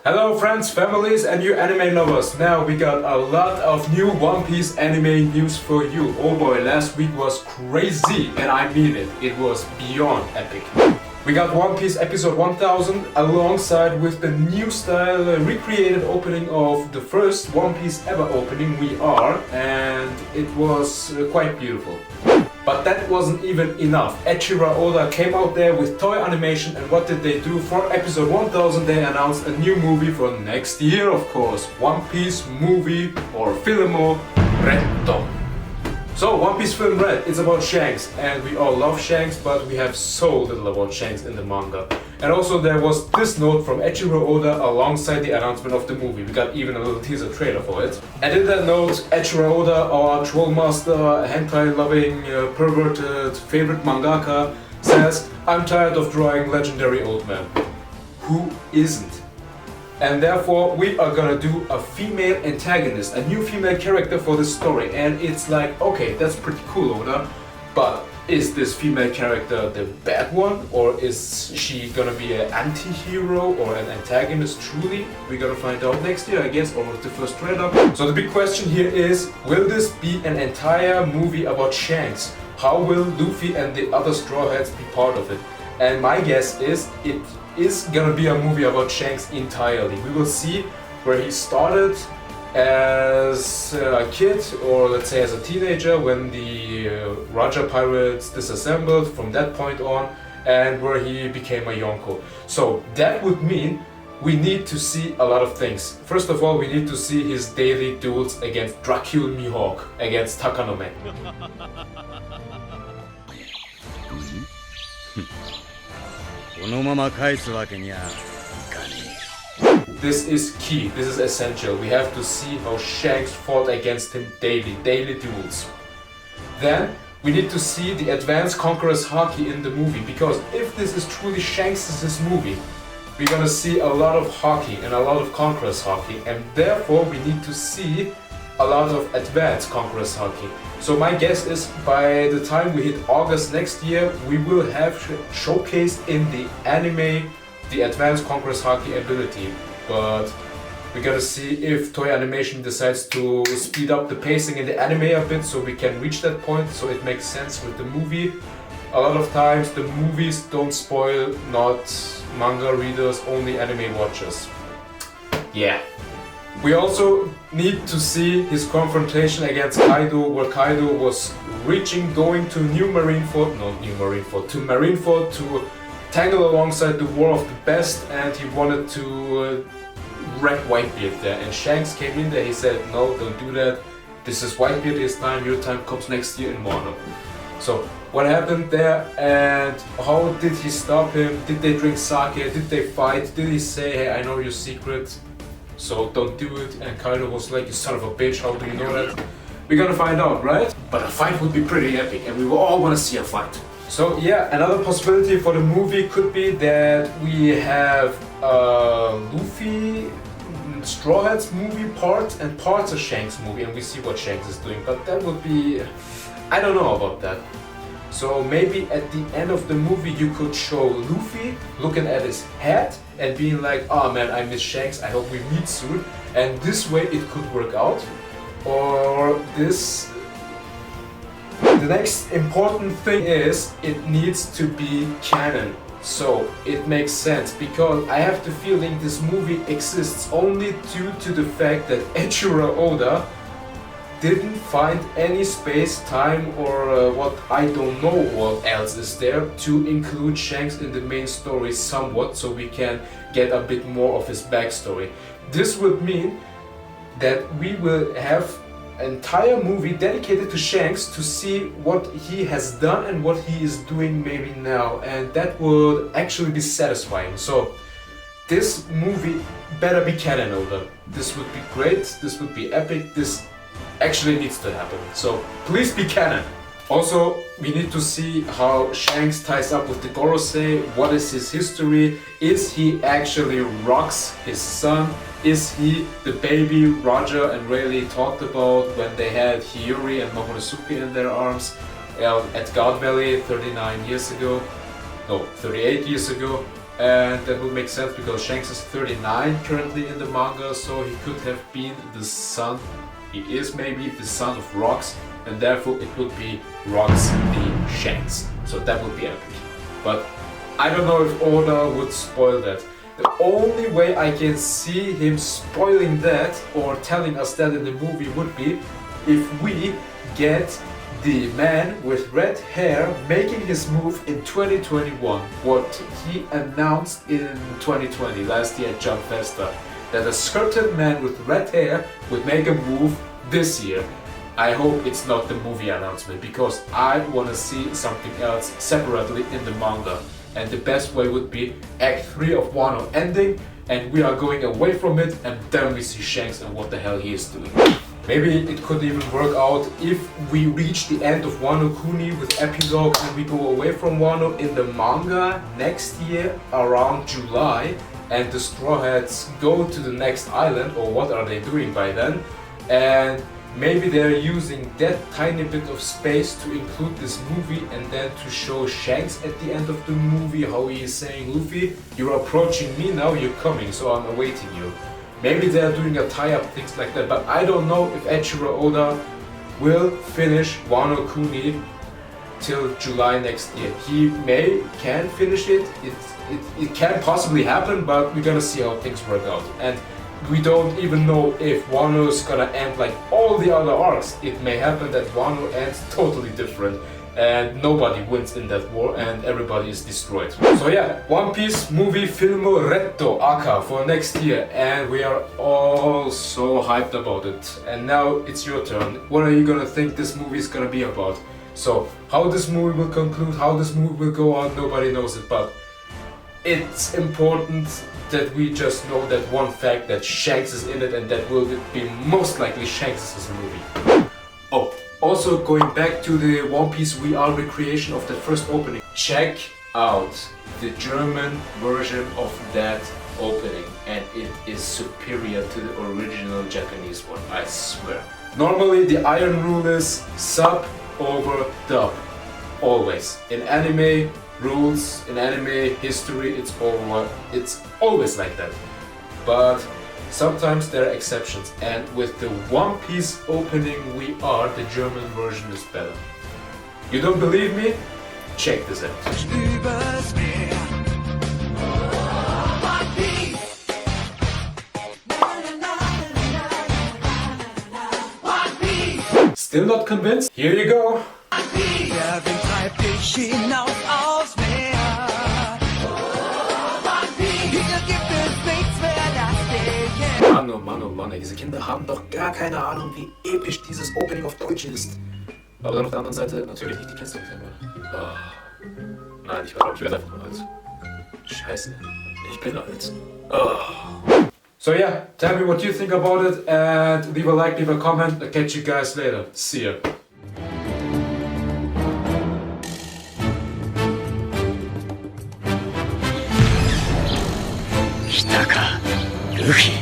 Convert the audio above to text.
Hello friends, families and you anime lovers. Now we got a lot of new One Piece anime news for you. Oh boy, last week was crazy and I mean it. It was beyond epic. We got One Piece episode 1000 alongside with the new style recreated opening of the first One Piece ever opening, We Are, and it was quite beautiful. But that wasn't even enough. Eiichiro Oda came out there with toy animation, and what did they do? For episode 1000 they announced a new movie for next year, of course. One Piece movie or Filmo Retto. So One Piece Film Red, it's about Shanks, and we all love Shanks, but we have so little about Shanks in the manga. And also there was this note from Eiichiro Oda alongside the announcement of the movie. We got even a little teaser trailer for it. And in that note, Eiichiro Oda, our troll master, hentai-loving, perverted favorite mangaka, says, "I'm tired of drawing legendary old men." Who isn't? And therefore we are gonna do a female antagonist, a new female character for this story. And it's like, okay, that's pretty cool, Oda, but is this female character the bad one, or is she gonna be an anti-hero or an antagonist truly? We're gonna find out next year, I guess, or with the first trailer. So the big question here is, will this be an entire movie about Shanks? How will Luffy and the other Straw Hats be part of it? And my guess is it is gonna be a movie about Shanks entirely. We will see where he started as a kid, or let's say as a teenager, when the Raja pirates disassembled from that point on, and where he became a Yonko. So that would mean we need to see a lot of things. First of all, we need to see his daily duels against Dracula Mihawk, against Takanome. This is key, this is essential. We have to see how Shanks fought against him daily duels. Then we need to see the advanced Conqueror's Haki in the movie, because if this is truly Shanks' movie, we're gonna see a lot of Haki and a lot of Conqueror's Haki, and therefore we need to see a lot of advanced Conqueror's Haki. So my guess is by the time we hit August next year, we will have showcased in the anime the advanced Conqueror's Haki ability. But we gotta see if Toei Animation decides to speed up the pacing in the anime a bit so we can reach that point, so it makes sense with the movie. A lot of times the movies don't spoil, not manga readers, only anime watchers. Yeah. We also need to see his confrontation against Kaido, where Kaido was going to Marineford to tangle alongside the War of the Best, and he wanted to wreck Whitebeard there. And Shanks came in there, he said, "No, don't do that. This is Whitebeard's time, your time comes next year in Wano." So what happened there, and how did he stop him? Did they drink sake? Did they fight? Did he say, "Hey, I know your secret, so don't do it"? And Kaido was like, "You son of a bitch, how do you know that?" We're gonna find out, right? But a fight would be pretty epic, and we will all wanna see a fight. So yeah, another possibility for the movie could be that we have Luffy, Straw Hats movie part and parts of Shanks movie, and we see what Shanks is doing. But that would be, I don't know about that. So maybe at the end of the movie you could show Luffy looking at his hat and being like, "Oh man, I miss Shanks, I hope we meet soon." And this way it could work out. Or this... The next important thing is it needs to be canon. So it makes sense, because I have the feeling this movie exists only due to the fact that Eiichiro Oda didn't find any space, time, or what I don't know what else is there to include Shanks in the main story somewhat, so we can get a bit more of his backstory. This would mean that we will have entire movie dedicated to Shanks to see what he has done and what he is doing maybe now, and that would actually be satisfying. So this movie better be canon, Oda. This would be great, this would be epic, this actually needs to happen. So please be canon. Also, we need to see how Shanks ties up with the Gorosei. What is his history? Is he actually Rock's his son? Is he the baby Roger and Rayleigh talked about when they had Hiyori and Momonosuke in their arms at God Valley 38 years ago? and that would make sense because Shanks is 39 currently in the manga, so he could have been the son, he is maybe the son of Rocks, and therefore it would be Rocks the Shanks, so that would be epic. But I don't know if Oda would spoil that. The only way I can see him spoiling that or telling us that in the movie would be if we get the man with red hair making his move in 2021, what he announced in 2020, last year at Jump Festa, that a certain man with red hair would make a move this year. I hope it's not the movie announcement, because I want to see something else separately in the manga. And the best way would be Act 3 of Wano ending, and we are going away from it, and then we see Shanks and what the hell he is doing. Maybe it could even work out if we reach the end of Wano Kuni with epilogue and we go away from Wano in the manga next year around July, and the Straw Hats go to the next island, or what are they doing by then, and maybe they're using that tiny bit of space to include this movie and then to show Shanks at the end of the movie how he is saying, Luffy, you're approaching me now, you're coming, so I'm awaiting you. Maybe they're doing a tie-up, things like that, but I don't know if Eiichiro Oda will finish Wano Kuni till July next year. He can finish it, it can possibly happen, but we're gonna see how things work out. And we don't even know if Wano is gonna end like all the other arcs. It may happen that Wano ends totally different and nobody wins in that war and everybody is destroyed. So yeah, One Piece movie Filmo Retto Aka for next year, and we are all so hyped about it. And now it's your turn. What are you gonna think this movie is gonna be about? So how this movie will conclude, how this movie will go on, nobody knows it, but it's important that we just know that one fact, that Shanks is in it, and that will be most likely Shanks' movie. Oh, also going back to the One Piece VR recreation of that first opening. Check out the German version of that opening, and it is superior to the original Japanese one, I swear. Normally the iron rule is sub over dub, always. In anime rules, in anime history, it's always like that. But sometimes there are exceptions, and with the One Piece opening VR, the German version is better. You don't believe me? Check this out. Still not convinced? Here you go. Mann, diese Kinder haben doch gar keine Ahnung, wie episch dieses Opening auf Deutsch ist. Aber dann auf der anderen Seite natürlich nicht, die kennst du nicht selber. Oh. Nein, ich werde einfach nur alt. Scheiße, ich bin alt. Oh. So yeah, tell me what you think about it and leave a like, leave a comment. I'll catch you guys later. See ya. Luffy.